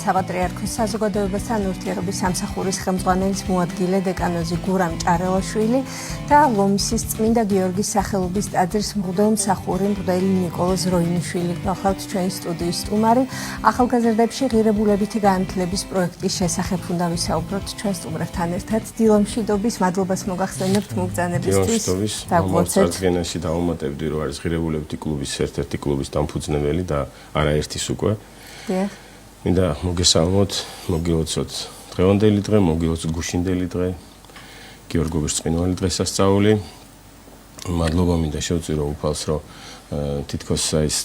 საპატრიარქოს საზოგადოებასთან ურთიერთობის სამსახურის ხელმძღვანელის მოადგილე დეკანოზი გურამ ჭარელაშვილი და ლომისის წმინდა გიორგის სახელობის ტაძრის მღვდელმსახური მღვდელი ნიკოლოზ როინიშვილი გახლავთ ჩვენი სტუდიის სტუმარი. ახალგაზრდებში ღირებულებითი განათლების პროექტის შესახებ უნდა ვისაუბროთ ჩვენ სტუმრებთან ერთად. დილომშვიდობის, მადლობას მოგახსენებთ მოგზანებისთვის. მოგვიწევთ დავუმატებდი რომ არის ღირებულებითი კლუბის ერთ-ერთი კლუბის დამფუძნებელი და არაერთის უკვე. მინდა მოგესალმოთ, მოგილოცოთ დღევანდელი დღე, მოგილოცოთ გუშინდელი დღე, გიორგობის წმინველი დღესასწაული. მადლობა მინდა შევწირო უფალს, რომ თითქოს ის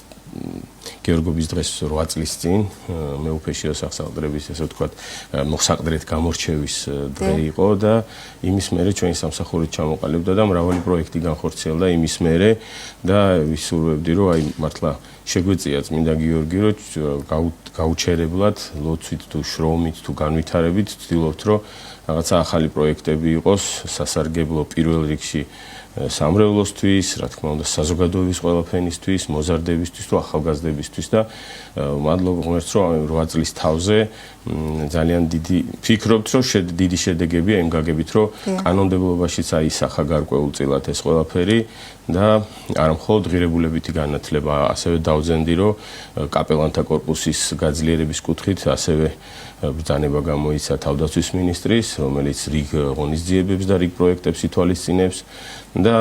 გიორგობის დღეს 8 წლის წინ მეუფეში სახსავდრების ესე ვთქვათ მოხსაყდრეთ გამორჩევის დღე იყო და იმის მერე ჩვენი სამსახურით ჩამოყალიბდა და მრავალი პროექტი განხორციელდა იმის მერე და ვისურვებდი რომ აი მართლა შეგვეწია წმინდა გიორგი რომ გაუჩერებლად ლოცვით თუ შრომით თუ განვითარებით ვცდილობთ რომ რაღაცა ახალი პროექტები იყოს სასარგებლო პირველ რიგში სამრევლოსთვის, რა თქმა უნდა, საზოგადოების ყველაფენისთვის, მოზარდებისთვის თუ ახალგაზრდებისთვის და მადლობა ღმერთს, რომ 8 წლის თავზე ძალიან დიდი ფიქრობთ, რომ დიდი შედეგებია იმ გაგებით, რომ კანონმდებლობაშიც აისახა გარკვეულწილად ეს ყველაფერი და არა მხოლოდ ღირებულებითი განათლება, ასევე დავზენდი, რომ კაპელანთა კორპუსის გაძლიერების კუთხით ასევე ბრძანება გამოიცა თავდაცვის მინისტრის, რომელიც რიგ ღონისძიებებს და რიგ პროექტებს ითვალისწინებს და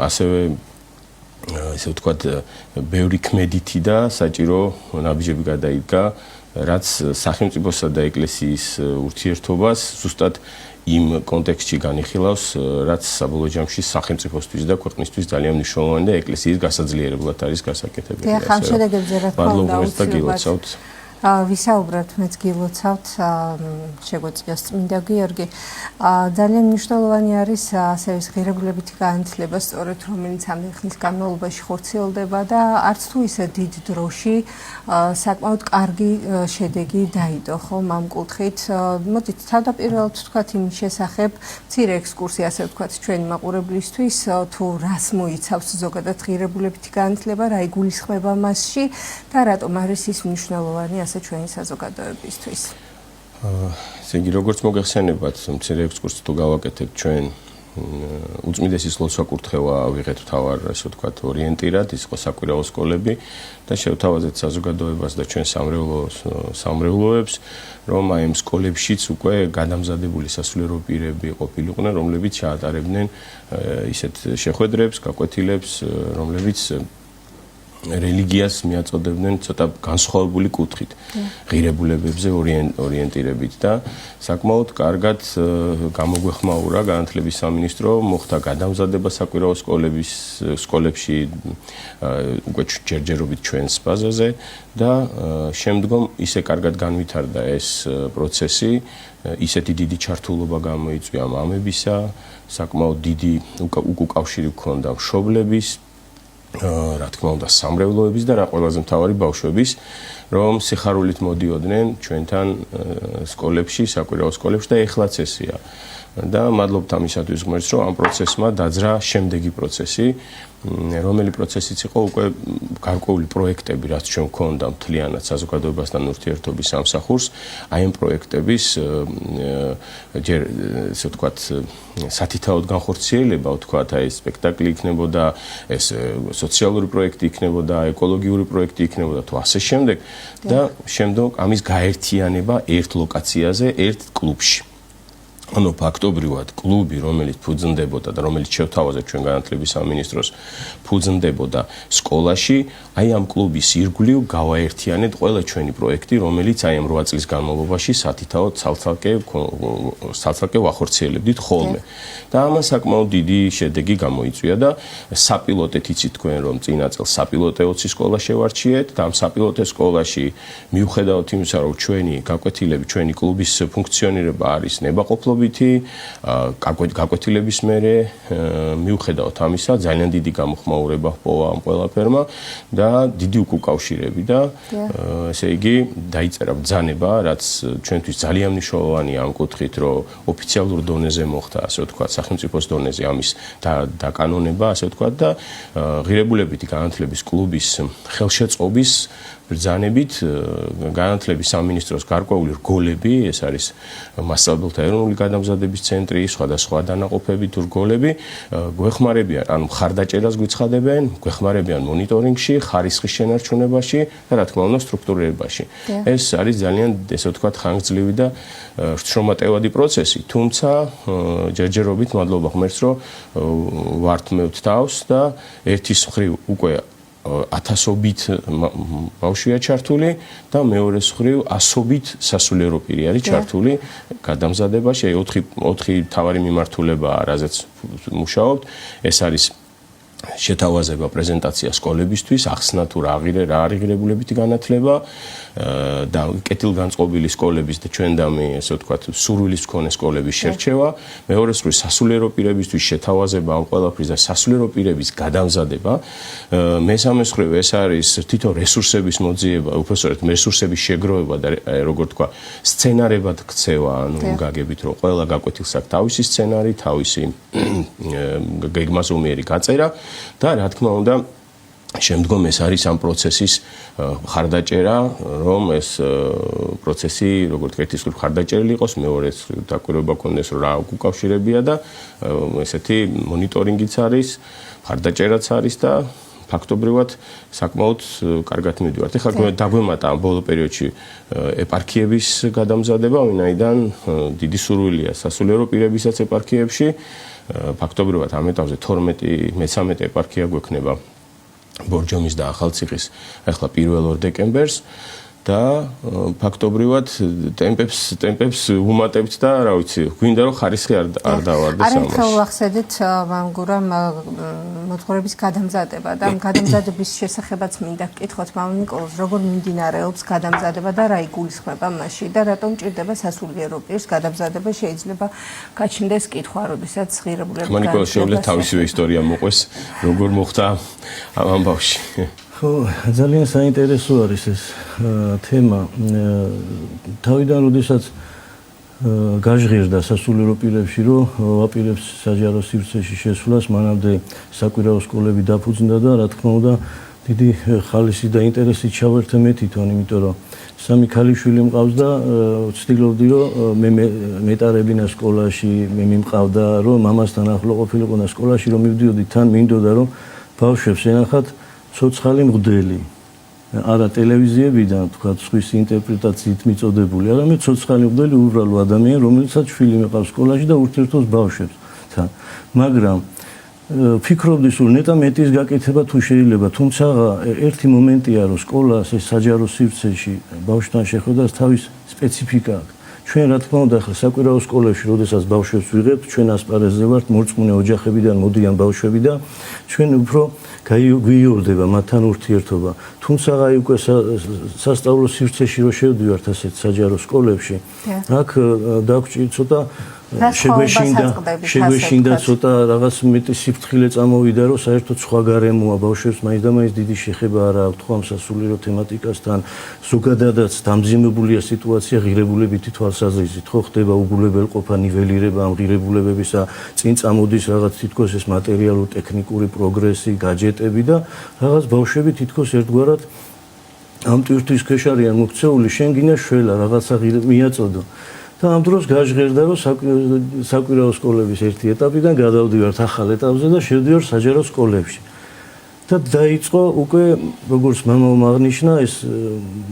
ასევე ესე ვთქვათ ბევრი ქმედითი და საჭირო ნაბიჯები გადაიდგა, რაც სახელმწიფოსა და ეკლესიის ურთიერთობას ზუსტად იმ კონტექსტში განიხილავს, რაც საბოლოო ჯამში სახელმწიფოსთვის და ქვეყნისთვის ძალიან მნიშვნელოვანი და ეკლესიის გასაძლიერებლად არის გასაკეთებელი. მადლობა და გილოცავთ. ვისაუბროთ, მეც გილოცავთ, შეგვეწიოს წმინდა გიორგი. ძალიან მნიშვნელოვანი არის ასევე ღირებულებითი განათლება, სწორედ რომელიც ამ ხნის განმავლობაში ხორციელდება და არც თუ ისე დიდ დროში საკმაოდ კარგი შედეგი დაიდო, ხომ ამ კუთხით. მოდით თავდაპირველად ვთქვათ იმის შესახებ, მცირე ექსკურსია, ასე ვთქვათ, ჩვენი მაყურებლისთვის, თუ რას მოიცავს ზოგადად ღირებულებითი განათლება, რა იგულისხმება მასში და რატომ არის ის მნიშვნელოვანი ჩვენი საზოგადოებისთვის. ესე იგი, როგორც მოგეხსენებათ, მცირე ექსკურსი თუ გავაკეთებთ ჩვენ უწმიდესის ლოცვა კურთხევა ავიღეთ მთავარ, ასე ვთქვათ, ორიენტირად, ის იყო საკვირაო სკოლები და შევთავაზეთ საზოგადოებას და ჩვენ სამრევლოებს, რომ აი ამ სკოლებშიც უკვე გადამზადებული სასულიერო პირები ყოფილიყვნენ, რომლებიც ჩაატარებდნენ ისეთ შეხვედრებს, გაკვეთილებს, რომლებიც რელიგიას მიაწოდებდნენ ცოტა განსხვავებული კუთხით, ღირებულებებზე ორიენტირებით და საკმაოდ კარგად გამოგვეხმაურა განათლების სამინისტრო, მოხდა გადამზადება საკვირაო სკოლებში უკვე ჯერჯერობით ჩვენს ბაზაზე და შემდგომ ისე კარგად განვითარდა ეს პროცესი, ისეთი დიდი ჩართულობა გამოიწვია მამებისა, საკმაოდ დიდი უკავშირი ჰქონდა მშობლების, რა თქმა უნდა სამრევლოების და რა ყველაზე მთავარი ბავშვების, რომ სიხარულით მოდიოდნენ ჩვენთან სკოლებში, საკვირაო სკოლებში და ეხლაც ესეა. და მადლობთ ამისათვის ღმერთს, რომ ამ პროცესმა დაძრა შემდეგი პროცესი, რომელი პროცესიც იყო უკვე გარკვეული პროექტები, რაც ჩვენ გვქონდა მთლიანად საზოგადოებასთან ურთიერთობის სამსახურს, აი ამ პროექტების ჯერ ესე ვთქვათ სათითაოდ განხორციელება, ვთქვათ, აი სპექტაკლი იქნებოდა, ეს სოციალური პროექტი იქნებოდა, ეკოლოგიური პროექტი იქნებოდა თუ ასე შემდეგ და შემდგომ ამის გაერთიანება ერთ ლოკაციაზე, ერთ კლუბში. ანუ ფაქტობრივად კლუბი, რომელიც ფუძნდებოდა და რომელიც შევთავაზეთ ჩვენ განათლების სამინისტროს ფუძნდებოდა სკოლაში, აი ამ კლუბის ირგვლივ გავაერთიანეთ ყველა ჩვენი პროექტი, რომელიც აი ამ 8 წლის განმავლობაში სათითაოდ ცალ-ცალკე ვახორციელებდით ხოლმე. და ამას საკმაოდ დიდი შედეგი გამოიწვია და საპილოტეთ იცით თქვენ, რომ წინა წელს საპილოტე 20 სკოლა შევარჩიეთ და ამ საპილოტე სკოლაში მიუხედავად იმისა, რომ ჩვენი გაკვეთილები, ჩვენი კლუბის ფუნქციონირება არის ნებაყოფლობითი, გაკვეთილების მერე მიუხედავად ამისა ძალიან დიდი გამოხმაურება ჰპოვა ამ ყველაფერმა და დიდი უკავშირები და ესე იგი დაიწერა ბრძანება, რაც ჩვენთვის ძალიან მნიშვნელოვანია ამ კუთხით, რომ ოფიციალურ დონეზე მოხდა, ასე ვთქვათ, სახელმწიფოს დონეზე ამის დაკანონება, ასე ვთქვათ და ღირებულებითი განათლების კლუბის ხელშეწყობის ბრძანებით განათლების სამინისტროს გარკვეული რგოლები, ეს არის მასწავლებელთა ეროვნული გადამზადების ცენტრი, სხვადასხვა დანაყოფები თუ რგოლები, გვეხმარებიან, ანუ მხარდაჭერას გვიცხადებენ, გვეხმარებიან მონიტორინგში, ხარისხის შენარჩუნებაში და რა თქმა უნდა სტრუქტურირებაში. ეს არის ძალიან, ესე ვთქვათ, ხანგრძლივი და შრომატევადი პროცესი, თუმცა ჯერჯერობით მადლობა ღმერთს, რომ ვართმევთ თავს და ერთის მხრივ უკვე ათასობით ბავშვია ჩართული და მეორეს მხრივ ასობით სასულიერო პირი არის ჩართული გადამზადებაში. 4 მთავარი მიმართულებაა, რაზეც მუშაობთ. ეს არის შეთავაზება პრეზენტაცია სკოლებისთვის, ახსნა თუ რა არის ღირებულებითი განათლება და კეთილგანწყობილი სკოლების და ჩვენდამი, ესე ვთქვათ, სურვილის მქონე სკოლების შერჩევა, მეორე მხრივ სასულიერო პირებისთვის შეთავაზება ამ ყველაფრის და სასულიერო პირების გადამზადება, მესამე მხრივ ეს არის თვითონ რესურსების მოძიება, უпростоრეთ რესურსების შეგროვება და როგორ თქვა, სცენარებად ქცევა, ანუ გაგებით რომ ყველა გაკვეთილს აქვს თავისი სცენარი, თავისი გეგმაზომიერი გაწერა და რა თქმა უნდა შემდგომ ეს არის ამ პროცესის ხარდაჭერა, რომ ეს პროცესი როგორც ერთის მხრივ ხარდაჭერილი იყოს, მეორეს მხრივ დაკვირვება ქონდეს, რომ რა უკავშირებია და ესეთი მონიტორინგიც არის, ხარდაჭერაც არის და ფაქტობრივად საკმაოდ კარგად მივდივართ. ეხლა დაგვემატა ბოლო პერიოდში ეპარქიების გადამზადება, ვინაიდან დიდი სურვილია სასულიერო პირებისაც ეპარქიებში. ფაქტობრივად ამ ეტაპზე 12-13 ეპარქია გვექნება ბორჯომის და ახალციხის ახლა 1 დეკემბერს და ფაქტობრივად ტემპებს უმატებთ და რა ვიცი, გვინდა რომ ხარისხი არ დავარდეს ამაში. არ ახსედეთ მამგურამ მოძღვრების გადამზადება და ამ გადამზადების შესახებაც მინდა გკითხოთ მამულ ნიკოლოზ, როგორ მიმდინარეობს გადამზადება და რა იგულისხმება მასში და რატომ ჭირდება სასულიერო პირს გადამზადება, შეიძლება გაჩნდეს კითხვა, როდესაც ღირებულების მამულ ნიკოლოზ შეუძლია თავისივე ისტორია მოყვეს, როგორ მოხდა ამ ამბავში. ხო, ძალიან საინტერესო არის ეს თემა. თავიდან როდესაც გაჟღერდა სასულიერო პირებში, რომ ვაპირებს საჯარო სივრცეში შესვლას, მანამდე საკვირაო სკოლები დაფუძნდა და რა თქმა უნდა დიდი ხალისი და ინტერესით ჩავერთე მე თვითონ, იმიტომ რომ 3 ქალიშვილი მყავს და ვცდილობდი რომ მე მეტარებინა სკოლაში, მე მიმყავდა რომ მამასთან ახლო ყოფილიყო და სკოლაში რომ მივდიოდი, თან მინდოდა რომ ბავშვებს ენახათ ცოცხალი მღვდელი, არა ტელევიზიებიდან, თქვა სხვის ინტერპრეტაციით მიწოდებული, არამედ ცოცხალი მღვდელი უბრალო ადამიანი, რომელსაც შვილი მეყავს სკოლაში და ურთიერთობს ბავშვებს თან. მაგრამ ფიქრობდი სულ ნეტა მეტის გაკეთება თუ შეიძლება, თუმცა ერთი მომენტია, რომ სკოლას ეს საჯარო სივრცეში ბავშვთან შეხვედრას თავის სპეციფიკა აქვს. ჩვენ რა თქმა უნდა ახლა საკვირაო სკოლებში, როდესაც ბავშვებს ვიღებთ, ჩვენ ასპარეზზე ვართ, მორწმუნე ოჯახებიდან მოდიან ბავშვები და ჩვენ უფრო გვიორდება მათთან ურთიერთობა. თუმცა აი უკვე სასწავლო სივრცეში რო შევდივართ ასეთ საჯარო სკოლებში, აქ დაგვჭირდა ცოტა შეგვეშინდა ცოტა რაღაც მეტი სიფრთხილე წამოვიდა, რომ საერთოდ სხვა გარემოა ბავშვებს მაინც და მაინც დიდი შეხება არ აქვს თქვა სასულიერო თემატიკასთან, ზოგადადაც დამძიმებულია სიტუაცია ღირებულებითი თვალსაზრისით, ხო ხდება უგულებელყოფა, ნიველირება ამ ღირებულებებისა, წინ წამოდის რაღაც თითქოს ეს მატერიალურ-ტექნიკური პროგრესი, გაჯეტები და რაღაც ბავშვები თითქოს ერთგვარად ამ ტვირთვის ქვეშ არიან მოქცეული, შენ გინდა შველა რაღაცა მიაწოდო. და ამ დროს გაჟღერდა რომ საკვირაო სკოლების ერთი ეტაპიდან გადავდივართ ახალ ეტაპზე და შევდივართ საჯარო სკოლებში. და დაიწყო უკვე როგორც მამამ აღნიშნა ეს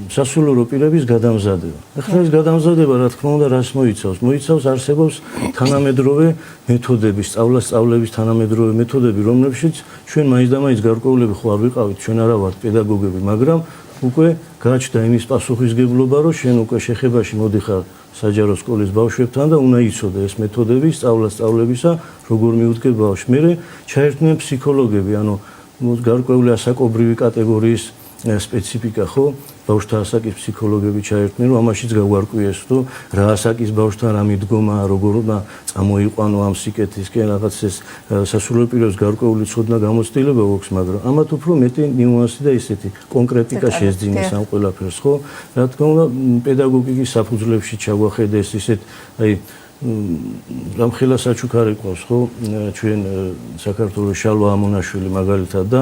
სასულიერო პირების გადამზადება. ახლა ეს გადამზადება რა თქმა უნდა რას მოიცავს? მოიცავს არსებობს თანამედროვე მეთოდები, სწავლების თანამედროვე მეთოდები, რომლებშიც ჩვენ მაინც და მაინც გარკვეულები ხო არ ვიყავით, ჩვენ არა ვართ პედაგოგები, მაგრამ უკვე გაჩნდა იმის პასუხისგებლობა, რომ შენ უკვე შეხებაში მოდიხარ საჯარო სკოლის ბავშვებთან და უნდა იცოდე ეს მეთოდები სწავლებისა, როგორ მიუდგება ბავშვი. მერე ჩაერთვნენ ფსიქოლოგები, ანუ გარკვეული ასაკობრივი კატეგორიის სპეციფიკა ხო? ბავშვთა ასაკის ფსიქოლოგები ჩაერთვნენ, რომ ამაშიც გაგვარკვიეს, თუ რა ასაკის ბავშვთან რა მიდგომა, როგორ უნდა წამოიყვანო ამ სიკეთისკენ, რაღაც ეს სასულიერო პირებს გარკვეული ცოდნა გამოცდილება გვაქვს, მაგრამ ამათ უფრო მეტი ნიუანსი და ისეთი კონკრეტიკა შეძინეს ამ ყველაფერს, ხო? რა თქმა უნდა, პედაგოგიკის საფუძვლებში ჩაგვახედეს ისეთ, აი რამხელა საჩუქარი ყავს ხო ჩვენ საქართველოს შალვა ამონაშვილი მაგალითად და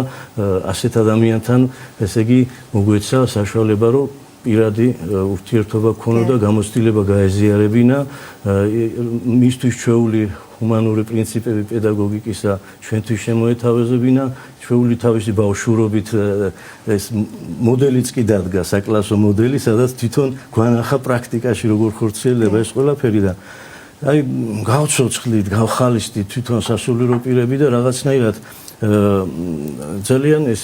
ასეთ ადამიანთან ესე იგი მოგვეცა საშუალება რომ პირადი ურთიერთობა ქონოდა გამოცდილება გაეზიარებინა მისთვის ჩვეული ჰუმანური პრინციპები პედაგოგიკისა ჩვენთვის შემოეთავაზებინა ჩვეული თავისი ბავშვურობით ეს მოდელიც კი დადგა საკლასო მოდელი სადაც თვითონ გვანახა პრაქტიკაში როგორ ხორციელდება ეს ყველაფერი და აი გავცოცხლით გავხალისდით თვითონ სასულიერო პირები და რაღაცნაირად ძალიან ეს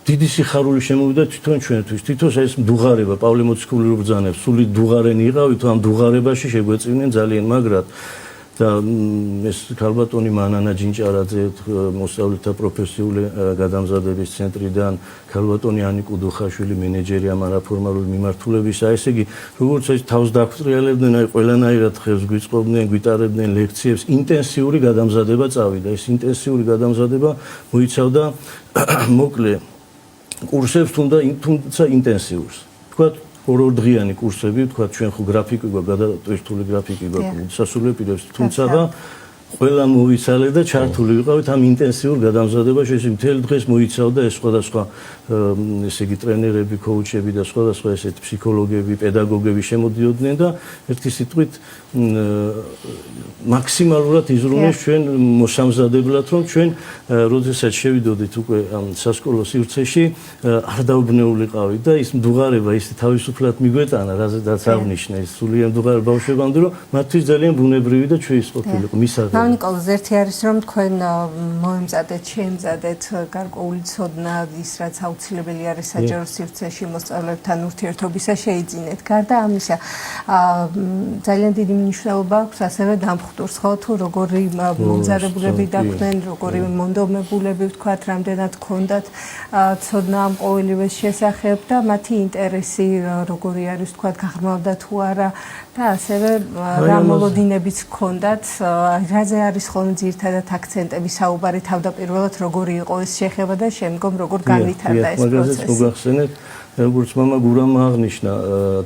დიდი სიხარული შემოვიდა თვითონ ჩვენთვის თვითონ ეს მდუღარება პავლე მოციქული რო ბრძანებს სული დუღარენი იყავით ამ დუღარებაში შეგვეწინენ ძალიან მაგრად და ეს ქალბატონი მანანა ჯინჭარაძე მოსწავლეთა პროფესიული გადამზადების ცენტრიდან ქალბატონი ანიკუ დუხაშვილი მენეჯერი ამ არაფორმალური მიმართულებისა ესე იგი როგორც ეს თავს დაგვტრიალებდნენ აი ყველანაირად ხევს გვიწყობდნენ გვიტარებდნენ ლექციებს ინტენსიური გადამზადება წავიდა ეს ინტენსიური გადამზადება მოიცავდა მოკლე კურსებს თუმცა ინტენსიურს თქვა ორ-ორდღიანი კურსები თქვა ჩვენ ხო გრაფიკი გვაქვს გადატვირთული გრაფიკი გვაქვს სასულიერო პირებს თუმცა ყველა მოვიცალე და ჩართული ვიყავით ამ ინტენსიურ გადამზადებაში ეს მთელი დღეს მოიცავდა ეს სხვადასხვა ესე იგი ტრენერები კოუჩები და სხვადასხვა ესეთ ფსიქოლოგები პედაგოგები შემოდიოდნენ და ერთი სიტყვით მაქსიმალურად იზრუნეს ჩვენ მოსამზადებლად რომ ჩვენ როდესაც შევიდოდით უკვე ამ სასკოლო სივრცეში არ დაუბრუნებლიყავით და ის მდუღარება ის თავისუფლად მიგვეტანა რაზედაც აღნიშნე ის სულიერ მდუღარ ბავშვებამდე რომ მათთვის ძალიან ბუნებრივი და ჩვეულის ყოფილიყო მისაღები ნიკოლოზ ერთი არის რომ თქვენ მოემზადეთ შეემზადეთ გარკვეული ცოდნა ის რაც აუცილებელი არის საჯარო სივრცეში მოსწავლეებთან ურთიერთობისა შეიძინეთ გარდა ამისა ძალიან დიდი მნიშვნელობა აქვს ასევე დამხტურს ხო თუ როგორი მომზადებულები დაგვდნენ როგორი მონდომებულები ვთქვათ რამდენად გქონდათ ცოდნა ამ ყოველივეს შესახებ და მათი ინტერესი როგორი არის ვთქვათ გაღრმავდა თუ არა და ასევე რა მოლოდინებიც გქონდათ რაზე არის ხოლმე ძირითადად აქცენტები საუბარი თავდაპირველად როგორი იყო ეს შეხება და შემდგომ როგორ განვითარდა ეს პროცესი მოგახსენეთ როგორც მამა გურამ აღნიშნა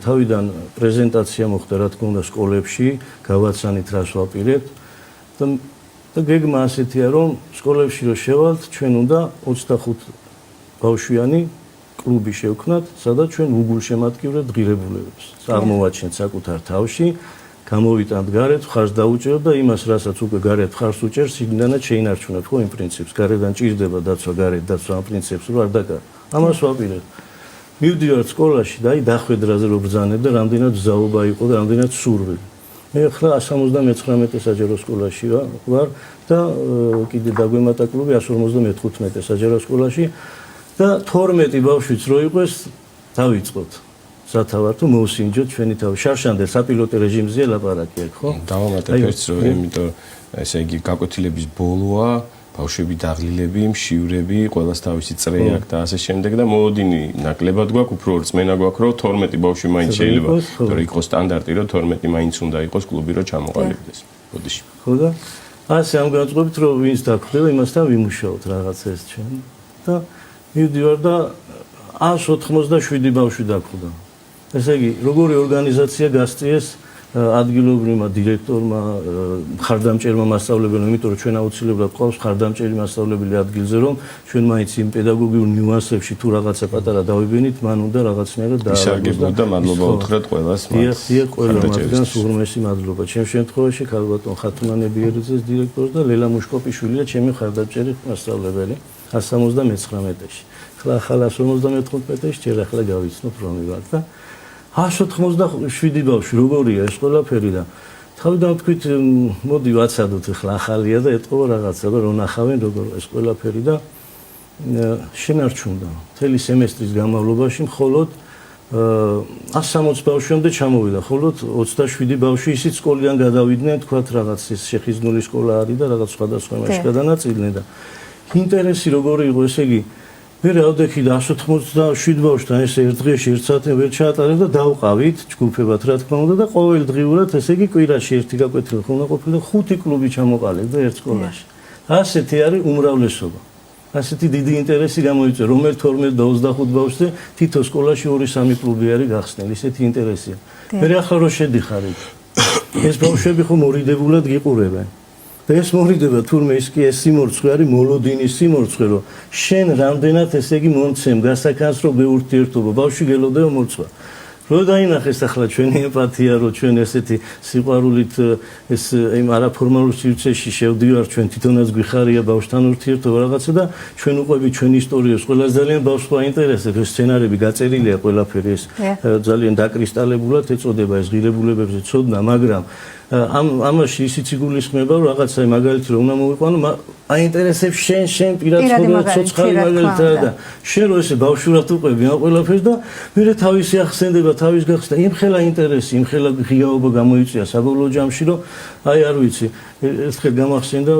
თავიდან პრეზენტაცია მოხდა რა თქმა უნდა სკოლებში გავაცანით რას ვაპირებთ და გეგმა ასეთია რომ სკოლებში რო შევალთ ჩვენ უნდა 25 ბავშვიანი კლუბი შევქნათ სადაც ჩვენ უგულშემატკივრად ღირებულებებს წარმოვაჩენთ საკუთარ თავში გამოვიტანთ გარეთ ხარს დაუჭერთ და იმას რასაც უკვე გარეთ ხარს უჭერს იმდანაც შეინარჩუნებთ ხო იმ პრინციპს გარედან ჭირდება დაცვა გარეთ დაცვა ამ პრინციპს რო არ დაკარგ ამას ვაპირებთ მივდივართ სკოლაში და აი დახვედრაზე რო ბრძანებ და რამდენად ზაობა იყო და რამდენად სურვილი მე ახლა 159 საჯარო სკოლაში ვარ და კიდე დაგვემატა კლუბი 155 საჯარო სკოლაში და 12 ბავშვიც რო იყოს დავიწყოთ სათავარ თუ მოусინჯოთ ჩვენი თავი შარშანდელ საპილოტო რეჟიმზეა ლაპარაკი აქ ხო დავამატებ ერთს რომ იმიტომ ესე იგი გაკვეთილების ბოლოა ბავშვები დაღლილები მშივრები ყველას თავისი წრე აქვს და ასე შემდეგ და მოლოდინი ნაკლებად გვაქვს უფრო რწმენა გვაქვს რომ 12 ბავშვი მაინც შეიძლება რომ იყოს სტანდარტი რომ 12 მაინც უნდა იყოს კლუბი რომ ჩამოყალიბდეს ბოდიში ხო და ასე ამ განწყობით რომ ვინც დაგვხვდება იმასთან ვიმუშაოთ რაღაცას ჩვენ და მივდივარ და 187 ბავშვი დაგვხვდა ესე იგი როგორი ორგანიზაცია გასწიეს ადგილობრივმა დირექტორმა მხარდამჭერმა მასწავლებელმა იმიტომ რომ ჩვენ აუცილებლად ყავს მხარდამჭერი მასწავლებელი ადგილზე რომ ჩვენ მაინც იმ პედაგოგიურ ნიუანსებში თუ რაღაცა პატარა დავიბენით მან უნდა რაღაცნაირად დაასრულოს და მადლობა უთხრათ ყველას მას დიახ ყველა მათგანს უღრმესი მადლობა ჩემ შემთხვევაში ქალბატონ ხათუნანებიერიძეს დირექტორს და ლელა მუშკოპიშვილია ჩემი მხარდამჭერი მასწავლებელი 179-ში ხლა 155-ში ჯერ ახლა გავიცნობ რომ ვარ და 187 ბავშვი როგორია ეს ყველაფერი და თავიდან ვთქვით მოდი ვაცადოთ ახლა ახალია და ეტყობა რაღაცა და რო ნახავენ როგორ ეს ყველაფერი და შენარჩუნდა მთელი სემესტრის განმავლობაში მხოლოდ 160 ბავშვამდე ჩამოვიდა მხოლოდ 27 ბავშვი ისიც სკოლიდან გადავიდნენ თქვათ რაღაც ეს შეხიზნული სკოლა არის და რაღაც სხვადასხვა მასში გადანაწილდნენ და ინტერესი როგორი იყო ესე იგი მე რადექი და 187 ბავშვთან ესე ერთ დღეში ერთ საათი ვერ ჩაატარებ და დავყავით ჯგუფებად რა თქმა უნდა და ყოველ დღიურად ესე იგი კვირაში ერთი გაკვეთილი ხომ უნდა ყოფილიყო 5 კლუბი ჩამოყალიბდა ერთ სკოლაში ასეთი არის უმრავლესობა ასეთი დიდი ინტერესი გამოიწვია რომელ 12 და 25 ბავშვზე თითო სკოლაში 2-3 კლუბი არის გახსნილი ისეთი ინტერესია მე ახლა რო შედიხარ იქ ეს ბავშვები ხომ მორიდებულად გიყურებენ. და ეს მორიდება თურმე ის კი ეს სიმორცხვე არის მოლოდინის სიმორცხვე, რომ შენ რამდენად ესე იგი მომცემ გასაკანს რომ მეურთიერთობა ბავშვი გელოდება მორცვა. რო დაინახეს ახლა ჩვენი ემპათია, რომ ჩვენ ესეთი სიყვარულით ეს იმ არაფორმალურ სივრცეში შევდივართ, ჩვენ თვითონაც გვიხარია ბავშვთან ურთიერთობა რაღაცა და ჩვენ უყვებით ჩვენ ისტორიას, ყველას ძალიან ბავშვს აინტერესებს, ეს სცენარები გაწერილია ყველაფერი ეს ძალიან დაკრისტალებულად ეწოდება ეს ღირებულებებზე ცოდნა, მაგრამ ამაში ისიც იგულისხმება რომ რაღაცა მაგალითი რომ უნდა მოვიყვანო აინტერესებს შენ პირად ცოცხალი მაგალითად და შენ რო ესე ბავშვურად უყვები ამ ყველაფერს და მერე თავისი ახსენდება თავის გახსნა იმხელა ინტერესი იმხელა ღიაობა გამოიწვია საბოლოო ჯამში რომ აი არ ვიცი ერთხელ გამახსენდა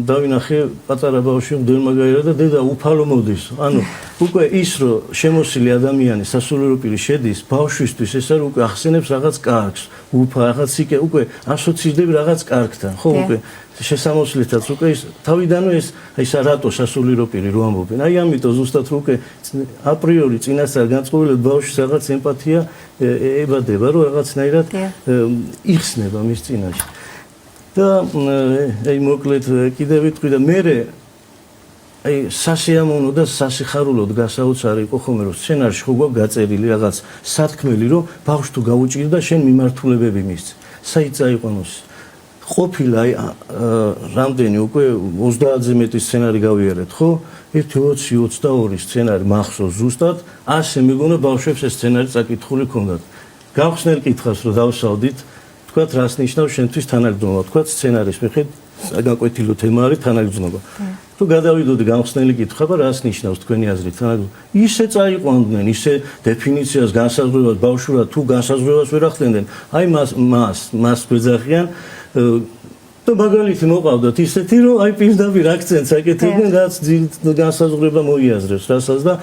დავინახე პატარა ბავშვი მდელმა გაირა და დედა უფალო მოდის ანუ უკვე ის რომ შემოსილი ადამიანი სასულიერო პირი შედის ბავშვისთვის ეს არ უკვე ახსენებს რაღაც კარგს უფა რაღაც იქე უკვე ასოცირდები რაღაც კარგთან ხო უკვე შესამოსლითაც უკვე ის თავიდანვე ეს აი რატო სასულიერო პირი რო ამბობენ აი ამიტომ ზუსტად რო უკვე აპრიორი წინასწარ განწყობილად ბავშვის რაღაც ემპათია ებადება რომ რაღაცნაირად იხსნება მის წინაშე და აი მოკლედ კიდე ვიტყვი და მე აი სასიამოვნო და სასიხარულოდ გასაოცარი იყო ხოლმე რომ სცენარში ხო გვაქვს გაწერილი რაღაც სათქმელი რომ ბავშვს თუ გაუჭირდა შენ მიმართულებები მისცე საით წაიყვანოს ყოფილა აი რამდენი უკვე 30-ზე მეტი სცენარი გავიარეთ ხო 1-20-22 სცენარი მახსოვს ზუსტად ასე მეგონა ბავშვებს ეს სცენარი წაკითხული ქონდათ გავხსნელ კითხავს რომ დავსავდით თქვათ რას ნიშნავს შენთვის თანაგრძნობა თქვათ სცენარის მიხედვით საგანკვეთილო თემა არის თანაგრძნობა თუ გადავიდოდი გამხსნელი კითხვა რას ნიშნავს თქვენი აზრით თანაგრძნობა ისე წაიყვანდნენ ისე დეფინიციას განსაზღვრებას ბავშვურად თუ განსაზღვრებას ვერ ახდენდნენ აი მას გვეძახიან და მაგალითი მოყავდათ ისეთი რომ აი პირდაპირ აქცენტს აკეთებდნენ რაც განსაზღვრება მოიაზრებს რასაც და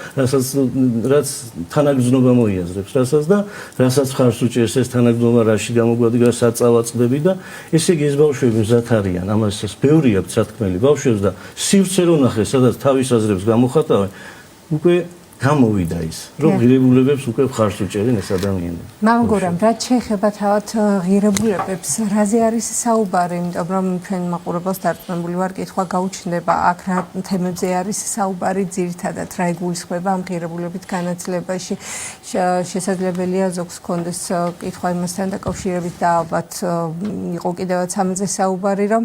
რაც თანაგრძნობა მოიაზრებს რასაც და რასაც ხარს უჭერს ეს თანაგრძნობა რაში გამოგვადგა საწავაწყდები და ესე იგი ეს ბავშვები მზად არიან ამასაც ბევრი აქვს სათქმელი ბავშვებს და სივრცე რო ნახე სადაც თავის აზრებს გამოხატავენ უკვე გამოვიდა ის რომ ღირებულებებს უკვე ხარს უჭერენ ეს ადამიანები. მაგრამ რაც შეეხება თავად ღირებულებებს, რაზე არის საუბარი, იმიტომ რომ ჩვენ მაყურებელს დარწმუნებული ვარ, კითხვა გაუჩნდება, აქ რა თემებზე არის საუბარი ძირითადად, რა იგულისხმება ამ ღირებულებით განათლებაში. შესაძლებელია ზოგს კონდეს კითხვა იმასთან დაკავშირებით და ალბათ იყო კიდევაც ამაზე საუბარი, რომ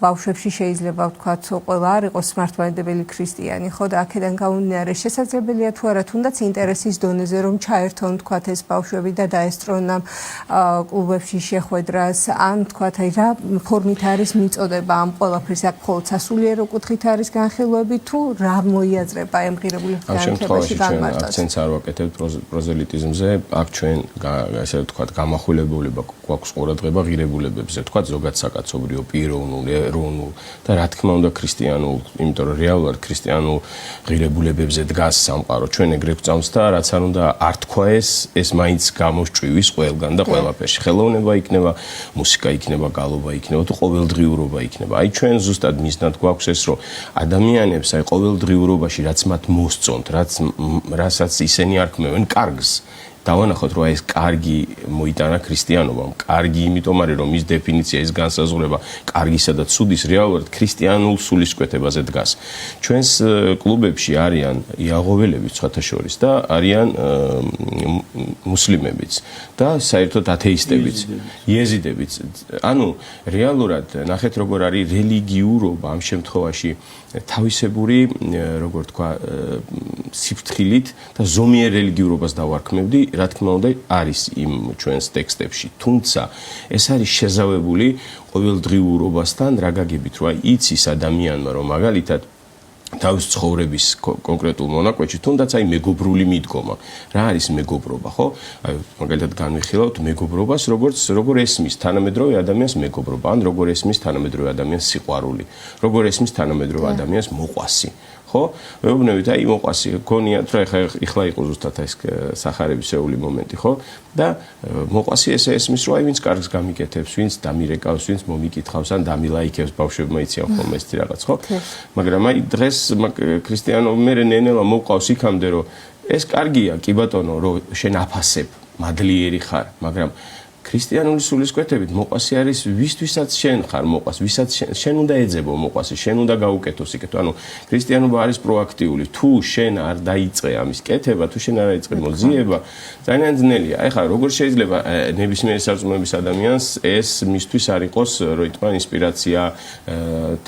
ბავშვებში შეიძლება ვთქვათ, ყველა არ იყოს მართლმადიდებელი ქრისტიანი, ხო და აქედან გამომდინარე შესაძლებელია თუ არა თუნდაც ინტერესის დონეზე რომ ჩაერთონ თქვათ ეს ბავშვები და დაესწრონ ამ კლუბებში შეხვედრას ან თქვათ აი რა ფორმით არის მიწოდება ამ ყველაფრის აქ მხოლოდ სასულიერო კუთხით არის განხილვები თუ რა მოიაზრება ამ ღირებულებების განხილვაში განმარტოთ აქცენტს არ ვაკეთებთ პროზელიტიზმზე აქ ჩვენ ესე ვთქვათ გამახვილებულება გვაქვს ყურადღება ღირებულებებზე ვთქვათ ზოგად საკაცობრიო პიროვნულ ეროვნულ და რა თქმა უნდა ქრისტიანულ იმიტომ რომ რეალურად ქრისტიანულ ღირებულებებზე დგას სამყარო ჩვენ ეგრე გვწამს და რაც არ უნდა არ თქვა ეს მაინც გამოსჭვივის ყველგან და ყველაფერში ხელოვნება იქნება მუსიკა იქნება გალობა იქნება თუ ყოველდღიურობა იქნება აი ჩვენ ზუსტად მისნად გვაქვს ეს რომ ადამიანებს აი ყოველდღიურობაში რაც მათ მოსწონთ რასაც ისინი არქმევენ კარგს დავანახოთ რომ ეს კარგი მოიტანა ქრისტიანობამ კარგი იმიტომ არის რომ ის დეფინიცია ის განსაზღვრება კარგისა და ცუდის რეალურად ქრისტიანულ სულისკვეთებაზე დგას ჩვენს კლუბებში არიან იაღვეველები სხვათა შორის და არიან მუსლიმებიც და საერთოდ ათეისტებიც იეზიდებიც ანუ რეალურად ნახეთ როგორ არის რელიგიურობა ამ შემთხვევაში თავისებური როგორ თქვა სიფრთხილით და ზომიერ რელიგიურობას დავარქმევდი რა თქმა უნდა არის იმ ჩვენს ტექსტებში თუმცა ეს არის შეზავებული ყოველდღიურობასთან რა გაგებით რომ იცის ადამიანმა რომ მაგალითად თავის ცხოვრების კონკრეტულ მონაკვეთში თუნდაც აი მეგობრული მიდგომა რა არის მეგობრობა ხო აი მაგალითად განვიხილავთ მეგობრობას როგორ ესმის თანამედროვე ადამიანს მეგობრობა ან როგორ ესმის თანამედროვე ადამიანს სიყვარული როგორ ესმის თანამედროვე ადამიანს მოყვასი ხო ვეუბნებით აი მოყვასი გქონიათ რა ეხლა იყო ზუსტად ეს სახარებისეული მომენტი ხო და მოყვასი ესე ესმის რომ აი ვინც კარგს გამიკეთებს ვინც დამირეკავს ვინც მომიკითხავს ან დამილაიქებს ბავშვებმა იციან ხოლმე ეს რაღაც ხო მაგრამ აი დღეს ქრისტიანობა მე ნენელა მოყვავს იქამდე რომ ეს კარგია კი ბატონო რომ შენ აფასებ მადლიერი ხარ მაგრამ ქრისტიანული სულისკვეთებით მოყვასი არის ვისთვისაც შენ ხარ მოყვას, ვისაც შენ უნდა ეძებო მოყვასი, შენ უნდა გაუკეთო სიკეთო. ანუ ქრისტიანობა არის პროაქტიული. თუ შენ არ დაიწყე ამის კეთება, თუ შენ არ დაიწყე მოძიება, ძალიან ძნელია. ეხლა როგორ შეიძლება ნებისმიერ სარწმუნოების ადამიანს ეს მისთვის არ იყოს, რო იტყვა ინსპირაცია,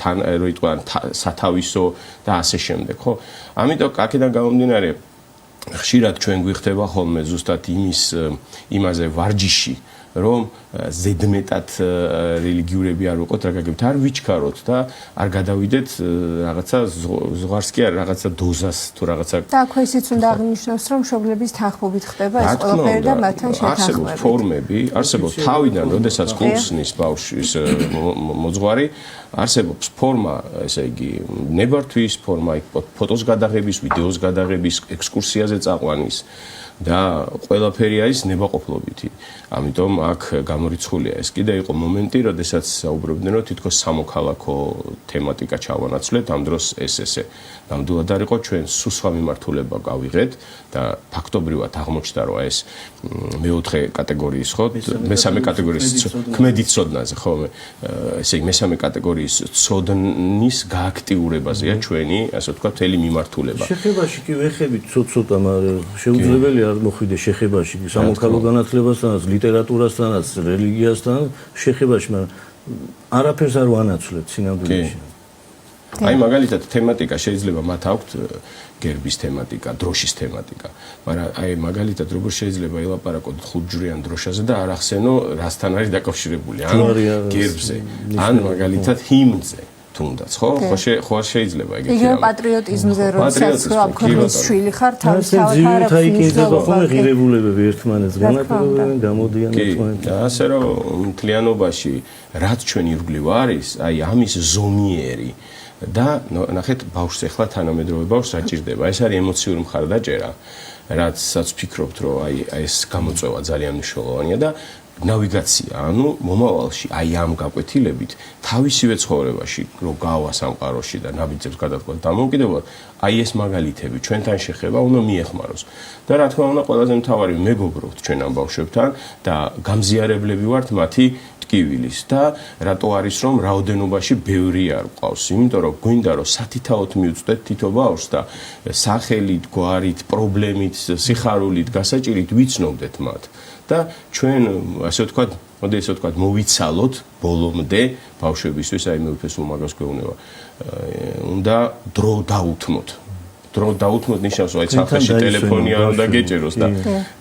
თან რო იტყვა სათავისო და ასე შემდეგ, ხო? ამიტომ აქედან გამომდინარე ხშირად ჩვენ გვიხდება ხოლმე ზუსტად იმაზე ვარჯიში, რომ ზედმეტად რელიგიურები არ ვიყოთ, რა გაგებთ, არ ვიჩქაროთ და არ გადავიდეთ რაღაცა ზღვარს კი არ რაღაცა დოზას თუ რაღაცა. და აქვე ისიც უნდა აღნიშნოს, რომ მშობლების თანხმობით ხდება ეს ყველაფერი და მათთან შეთანხმებით. არსებობს ფორმები, არსებობს თავიდან, როდესაც კურსნის ბავშვის მოძღვარი, არსებობს ფორმა, ესე იგი, ნებართვის ფორმა, ფოტოს გადაღების, ვიდეოს გადაღების, ექსკურსიაზე წაყვანის და ყველაფერი არის ნებაყოფლობითი. ამიტომ აქ გამორიცხულია ეს. კიდე იყო მომენტი, როდესაც საუბრობდნენ, რომ თითქოს სამოქალაქო თემატიკა ჩავანაცვლეთ, ამ დროს ესე. ნამდვილად არ იყო, ჩვენ სულ სხვა მიმართულება გავიღეთ და ფაქტობრივად აღმოჩნდა, რომ ეს მეოთხე კატეგორიის ხო, მესამე კატეგორიის ქმედით ცოდნაზე, ხო, ესე იგი მესამე კატეგორიის ცოდნის გააქტიურებაზეა ჩვენი, ასე ვთქვათ, მთელი მიმართულება. შეხებაში კი ვეხებით ცოტ-ცოტა, მაგრამ შეუძლებელია არ მოხვიდე შეხებაში სამოქალაქო განათლებასთანაც, ლიტერატურასთანაც, რელიგიასთან შეხებაში, მაგრამ არაფერს არ ვანაცვლეთ სინამდვილეში. აი მაგალითად თემატიკა შეიძლება მათ აქვთ გერბის თემატიკა, დროშის თემატიკა, მაგრამ აი მაგალითად როგორ შეიძლება ელაპარაკოთ ხუთჯვრიან დროშაზე და არ ახსენო რასთან არის დაკავშირებული, ან გერბზე, ან მაგალითად ჰიმნზე. თუნდაც ხო შეიძლება ეგეთი რამე. იგივე პატრიოტიზმზე როდესაც ამ ქვეყნის შვილი ხარ, თავისთავად არ აქვს მნიშვნელობა. ღირებულებები ერთმანეთს განაპირობებენ, გამოდიან ერთმანეთს. და ასე რომ მთლიანობაში რაც ჩვენ ირგვლივ არის, აი ამის ზომიერი და ნახეთ ბავშვს ახლა თანამედროვე ბავშვს რა ჭირდება? ეს არის ემოციური მხარდაჭერა, რაცაც ვფიქრობთ, რომ აი ეს გამოწვევა ძალიან მნიშვნელოვანია და ნავიგაცია, ანუ მომავალში აი ამ გაკვეთილებით თავისივე ცხოვრებაში რო გავა სამყაროში და ნაბიჯებს გადადგა დამოუკიდებლად, აი ეს მაგალითები ჩვენთან შეხება უნდა მიეხმაროს. და რა თქმა უნდა, ყველაზე მთავარი მეგობრობთ ჩვენ ამ ბავშვებთან და გამზიარებლები ვართ მათი ტკივილის და რატო არის რომ რაოდენობაში ბევრი არ ყავს, იმიტომ რომ გვინდა რომ სათითაოდ მიუწვდეთ თითო ბავშვს და სახელით, გვარით, პრობლემით, სიხარულით, გასაჭირით ვიცნობდეთ მათ. და ჩვენ ასე ვთქვათ, მოდი ესე ვთქვათ, მოვიცალოთ ბოლომდე ბავშვებისთვის, აი მე უფესო მაგას გვეუბნება. უნდა დრო დაუთმოთ. დრო დაუთმოთ ნიშნავს, აი საფრთხეში ტელეფონი არ უნდა გეჭეროს და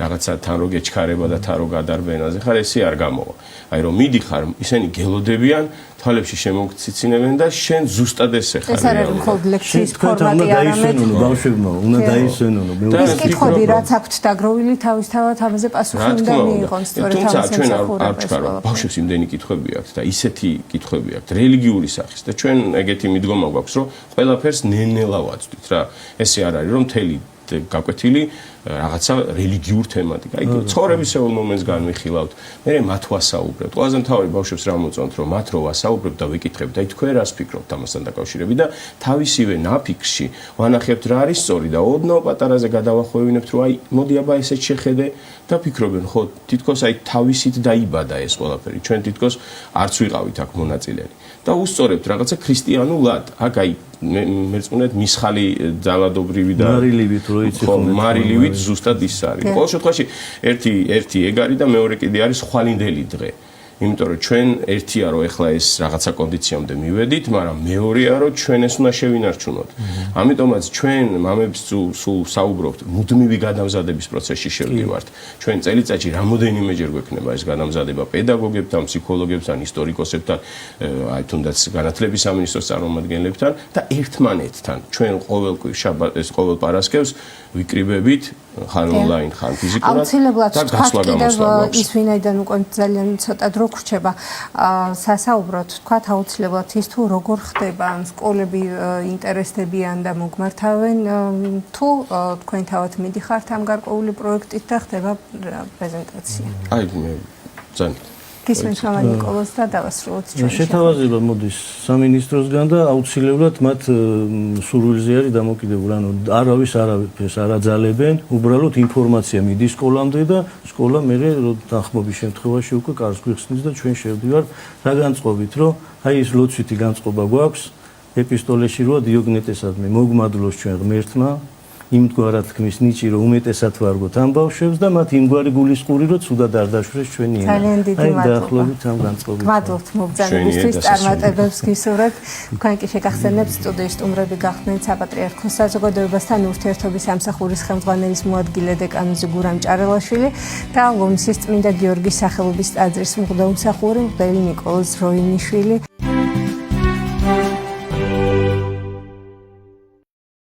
რაღაცა თან რო გეჩქარება და თან რო გადარბენაზე ხარ, ესე არ გამოვა. აი რომ მიდიხარ, ისინი გელოდებიან, თვალებში შემოგციცინებენ და შენ ზუსტად ესე ხარ. ეს არის მხოლოდ ლექციის ფორმატი, არამედ ბავშვებმა უნდა დაისვენონ. ეს კითხვები რაც აქვთ დაგროვილი, თავისთავად ამაზე პასუხი უნდა მიიღონ სწორედ ამ თუმცა ჩვენ არ ვჩქარავთ, ბავშვებს იმდენი კითხვები აქვთ და ისეთი კითხვები აქვთ რელიგიური სახის და ჩვენ ეგეთი მიდგომა გვაქვს, რომ ყველაფერს ნელ-ნელა ვაწვდით რა. ესე არ არის რომ მთელი გაკვეთილი რაღაცა რელიგიურ თემატიკა. აი ცხოვრებისეულ მომენტს განვიხილავთ. მე მათ ვასაუბრებთ. ყველაზე მთავარი ბავშვებს რა მოწონთ, რომ მათ რო ვასაუბრებთ და ვიკითხებთ, აი თქვენ რას ფიქრობთ ამასთან დაკავშირებით და თავისივე ნაფიქში ვანახებთ რა არის სწორი და ოდნავ პატარაზე გადავახვევინებთ, რომ აი მოდი აბა ესეც შეხედე და ფიქრობენ, ხო, თითქოს აი თავისით დაიბადა ეს ყველაფერი. ჩვენ თითქოს არც ვიყავით აქ მონაწილეები. და უსწორებთ რაღაცა ქრისტიანულად. აქ აი მერწმუნეთ მისხალი ძალადობრივი და მარილივით რო იცი ხო მარილივით ზუსტად ის არის. ყოველ შემთხვევაში ერთი ეგ არის და მეორე კიდე არის ხვალინდელი დღე. იმიტომ რომ ჩვენ ერთია რომ ეხლა ეს რაღაცა კონდიციამდე მივედით, მაგრამ მეორეა რომ ჩვენ ეს უნდა შევინარჩუნოთ. ამიტომაც ჩვენ მამებს სულ საუბრობთ, მუდმივი გადამზადების პროცესში შევდივართ. ჩვენ წელიწადში რამოდენიმეჯერ გვექნება ეს გადამზადება პედაგოგებთან, ფსიქოლოგებთან, ისტორიკოსებთან, აი თუნდაც განათლების სამინისტროს წარმომადგენლებთან და ერთმანეთთან. ჩვენ ყოველ შაბათს, ყოველ პარასკევს ვიკრიბებით ხან ონლაინ, ხან ფიზიკურად და გასვლა გამოსვლა. ის ვინაიდან უკვე ძალიან ცოტა დრო გრჩება სასაუბროთ, თქვათ აუცილებლად ის თუ როგორ ხდება ან სკოლები ინტერესდებიან და მოგმართავენ თუ თქვენ თავად მიდიხართ ამ გარკვეული პროექტით და ხდება პრეზენტაცია. აი მე ძალიან გისმენთ მამა ნიკოლოზ და დავასრულოთ ჩვენი შეთავაზება მოდის სამინისტროსგან და აუცილებლად მათ სურვილზე არის დამოკიდებული, ანუ არავის არაფერს არ აძალებენ, უბრალოდ ინფორმაცია მიდის სკოლამდე და სკოლა მერე დახმობის შემთხვევაში უკვე კარს გვიხსნის და ჩვენ შევდივართ რა განწყობით, რომ აი ეს ლოცვითი განწყობა გვაქვს ეპისტოლეში, რომ დიოგნეტესადმე მოგმადლოს ჩვენ ღმერთმა იმგვარად თქმის ნიჭი, რომ უმეტესად ვარგოთ ამ ბავშვებს და მათ იმგვარი გულისყური, რომ ცუდად არ დაშვეს ჩვენი ენა. ძალიან დიდი მადლობა. დაახლოებით ამ განწყობით. მადლობთ მობრძანებისთვის, წარმატებებს გისურვებთ. თქვენ კი შეგახსენებთ სტუდიის სტუმრები გახდნენ საპატრიარქოს საზოგადოებასთან ურთიერთობის სამსახურის ხელმძღვანელის მოადგილე დეკანოზი გურამ ჭარელაშვილი და ლომსის წმინდა გიორგის სახელობის ტაძრის მღვდელმსახური მღვდელი ნიკოლოზ როინიშვილი.